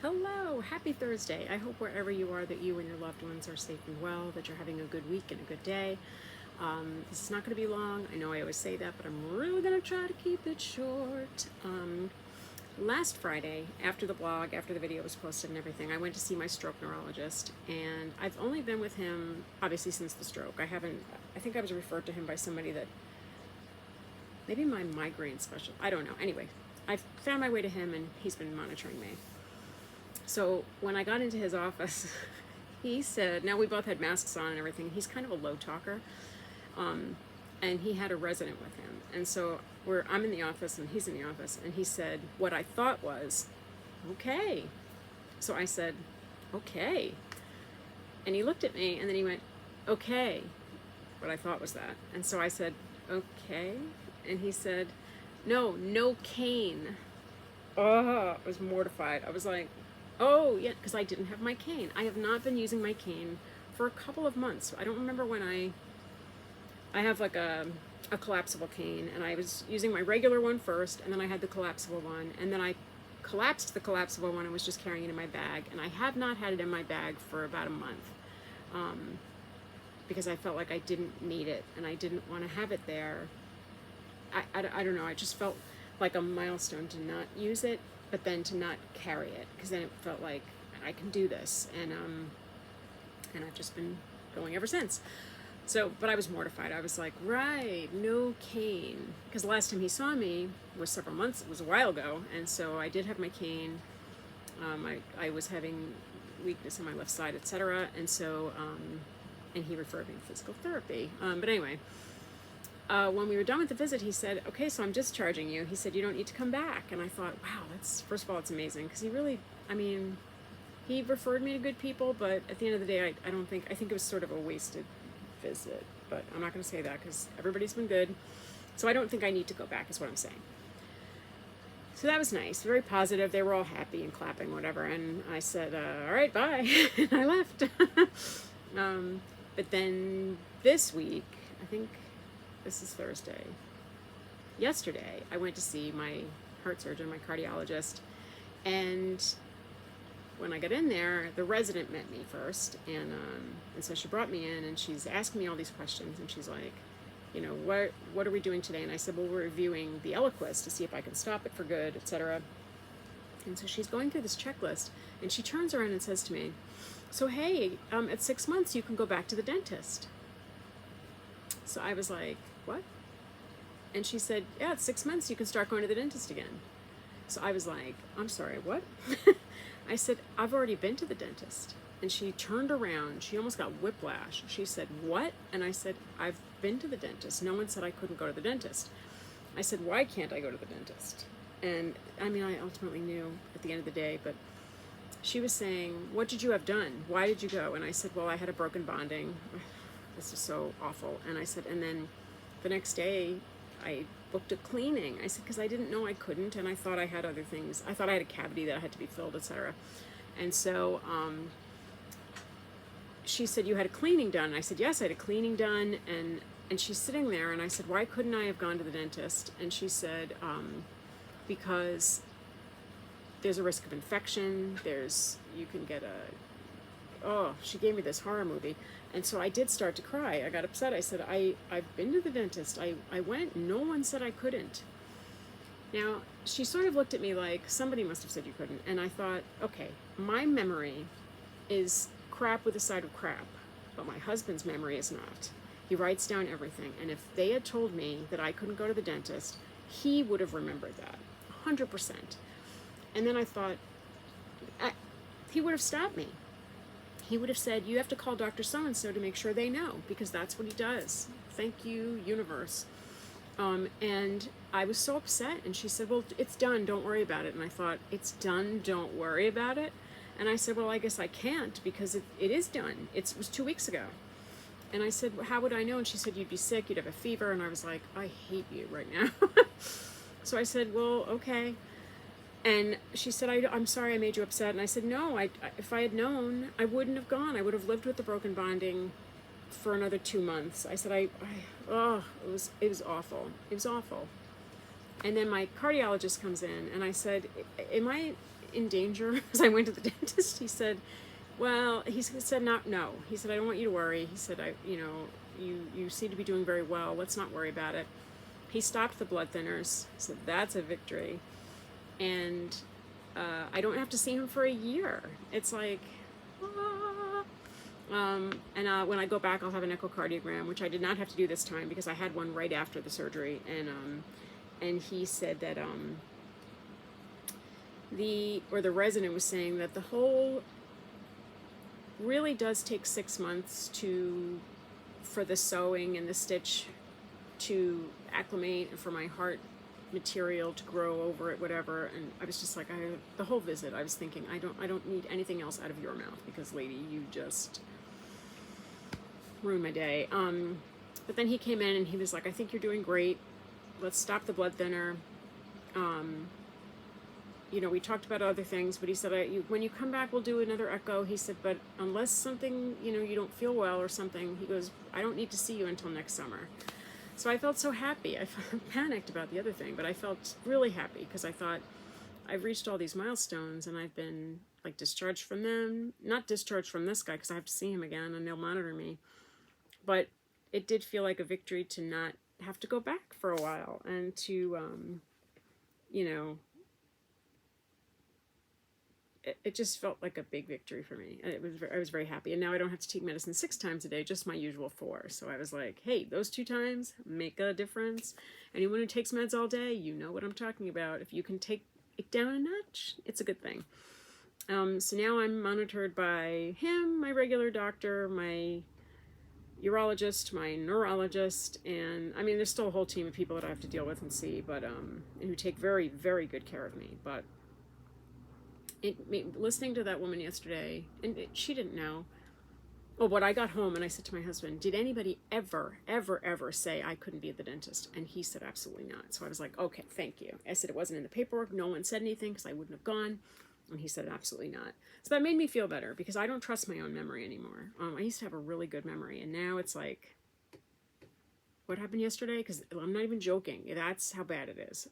Hello, happy Thursday. I hope wherever you are that you and your loved ones are safe and well, that you're having a good week and a good day. This is not going to be long. I know I always say that, but I'm really going to try to keep it short. Last Friday, after the blog, after the video was posted and everything, I went to see my stroke neurologist, and I've only been with him, obviously, since the stroke. I think I was referred to him by somebody that, maybe my migraine specialist, I don't know. Anyway, I found my way to him, and he's been monitoring me. So when I got into his office, he said, now we both had masks on and everything. He's kind of a low talker. And he had a resident with him. And so I'm in the office and he's in the office. And he said, what I thought was, okay. So I said, okay. And he looked at me and then he went, okay. What I thought was that. And so I said, okay. And he said, no cane. Oh, I was mortified. I was like, oh, yeah, because I didn't have my cane. I have not been using my cane for a couple of months. I don't remember when I have like a collapsible cane, and I was using my regular one first, and then I had the collapsible one, and then I collapsed the collapsible one and was just carrying it in my bag, and I have not had it in my bag for about a month because I felt like I didn't need it, and I didn't want to have it there. I don't know, I just felt like a milestone to not use it, but then to not carry it, because then it felt like I can do this, and I've just been going ever since. So, but I was mortified. I was like, right, no cane, because the last time he saw me was several months. It was a while ago, and so I did have my cane. I was having weakness on my left side, etc., and so and he referred me to physical therapy. But anyway. When we were done with the visit, he said, okay, so I'm discharging you. He said, you don't need to come back. And I thought, wow, first of all, it's amazing. Because he really, he referred me to good people, but at the end of the day, I think it was sort of a wasted visit. But I'm not going to say that because everybody's been good. So I don't think I need to go back is what I'm saying. So that was nice, very positive. They were all happy and clapping, whatever. And I said, all right, bye. And I left. But then this week, I think, this is Thursday. Yesterday, I went to see my heart surgeon, my cardiologist, and when I got in there, the resident met me first, and so she brought me in, and she's asking me all these questions, and she's like, you know, what are we doing today? And I said, well, we're reviewing the Eliquis to see if I can stop it for good, etc. And so she's going through this checklist, and she turns around and says to me, so hey, at 6 months, you can go back to the dentist. So I was like, what? And she said, yeah, at 6 months you can start going to the dentist again. So I was like, I'm sorry, what? I said, I've already been to the dentist. And she turned around, she almost got whiplash. She said, what? And I said, I've been to the dentist. No one said I couldn't go to the dentist. I said, why can't I go to the dentist? And I ultimately knew at the end of the day, but she was saying, what did you have done? Why did you go? And I said, well, I had a broken bonding. This is so awful. And I said, and then the next day I booked a cleaning. I said, because I didn't know I couldn't, and I thought I had other things. I thought I had a cavity that had to be filled, etc. And so she said, you had a cleaning done? And I said, yes, I had a cleaning done. And she's sitting there, and I said, why couldn't I have gone to the dentist? And she said, because there's a risk of infection. You can get she gave me this horror movie. And so I did start to cry. I got upset. I said, I've been to the dentist. I went. No one said I couldn't. Now, she sort of looked at me like, somebody must have said you couldn't. And I thought, okay, my memory is crap with a side of crap, but my husband's memory is not. He writes down everything. And if they had told me that I couldn't go to the dentist, he would have remembered that, 100%. And then I thought, he would have stopped me. He would have said, you have to call Dr. So-and-so to make sure they know, because that's what he does. Thank you, universe. And I was so upset, and she said, well, it's done, don't worry about it. And I thought, it's done, don't worry about it? And I said, well, I guess I can't, because it is done. It was 2 weeks ago. And I said, well, how would I know? And she said, you'd be sick, you'd have a fever. And I was like, I hate you right now. So I said, well, okay. And she said, I'm sorry I made you upset. And I said, no, if I had known, I wouldn't have gone. I would have lived with the broken bonding for another 2 months. I said, it was awful. It was awful. And then my cardiologist comes in, and I said, in danger as I went to the dentist? He said, well, he said, not, no. He said, I don't want you to worry. He said, you seem to be doing very well. Let's not worry about it. He stopped the blood thinners. So that's a victory. And I don't have to see him for a year. It's like, when I go back, I'll have an echocardiogram, which I did not have to do this time because I had one right after the surgery. And he said that the resident was saying that the whole really does take 6 months for the sewing and the stitch to acclimate and for my heart material to grow over it, whatever. And I was just like, the whole visit I was thinking, I don't need anything else out of your mouth, because lady, you just ruined my day. But then he came in and he was like, I think you're doing great, let's stop the blood thinner. We talked about other things, but he said, when you come back, we'll do another echo. He said, but unless something, you don't feel well or something, he goes, I don't need to see you until next summer. So I felt so happy. I panicked about the other thing, but I felt really happy because I thought, I've reached all these milestones and I've been like discharged from them. Not discharged from this guy because I have to see him again and they'll monitor me. But it did feel like a victory to not have to go back for a while and to, it just felt like a big victory for me. I was very happy. And now I don't have to take medicine 6 times a day, just my usual 4. So I was like, hey, those 2 times make a difference. Anyone who takes meds all day, you know what I'm talking about. If you can take it down a notch, it's a good thing. So now I'm monitored by him, my regular doctor, my urologist, my neurologist, and I mean, there's still a whole team of people that I have to deal with and see, but and who take very, very good care of me. But listening to that woman yesterday, and she didn't know. Well, when I got home and I said to my husband, did anybody ever say I couldn't be at the dentist? And he said, absolutely not. So I was like, okay, thank you. I said, it wasn't in the paperwork. No one said anything because I wouldn't have gone. And he said, absolutely not. So that made me feel better because I don't trust my own memory anymore. I used to have a really good memory, and now it's like, what happened yesterday? Because I'm not even joking. That's how bad it is.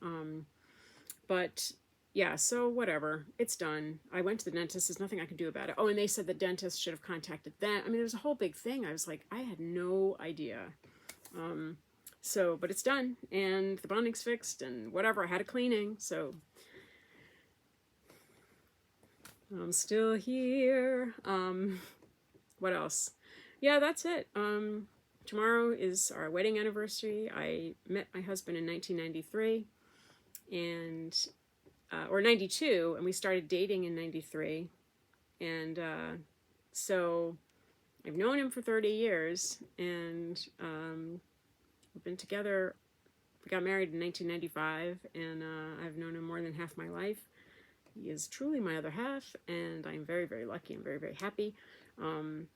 But yeah, so whatever. It's done. I went to the dentist. There's nothing I can do about it. Oh, and they said the dentist should have contacted them. I mean, there was a whole big thing. I was like, I had no idea. But it's done, and the bonding's fixed, and whatever. I had a cleaning, so I'm still here. What else? Yeah, that's it. Tomorrow is our wedding anniversary. I met my husband in 1993, or 92, and we started dating in 93. And so I've known him for 30 years, and we've been together. We got married in 1995, and I've known him more than half my life. He is truly my other half, and I'm very, very lucky. I'm very, very happy. And,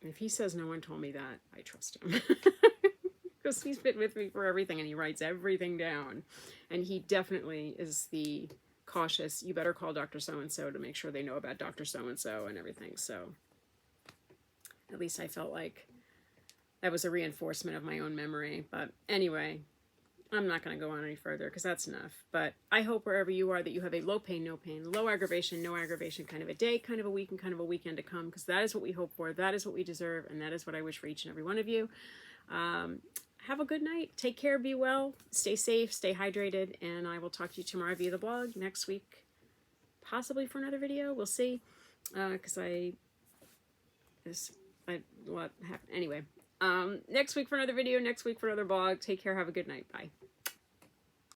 if he says no one told me that, I trust him. Because he's been with me for everything, and he writes everything down. And he definitely is the cautious, you better call Dr. So-and-so to make sure they know about Dr. So-and-so and everything. So at least I felt like that was a reinforcement of my own memory. But anyway, I'm not going to go on any further because that's enough. But I hope wherever you are that you have a low pain, no pain, low aggravation, no aggravation kind of a day, kind of a week, and kind of a weekend to come, because that is what we hope for. That is what we deserve. And that is what I wish for each and every one of you. Have a good night. Take care. Be well. Stay safe. Stay hydrated. And I will talk to you tomorrow via the blog. Next week, possibly for another video. We'll see. Because what happened? Anyway. Next week for another video. Next week for another blog. Take care. Have a good night. Bye.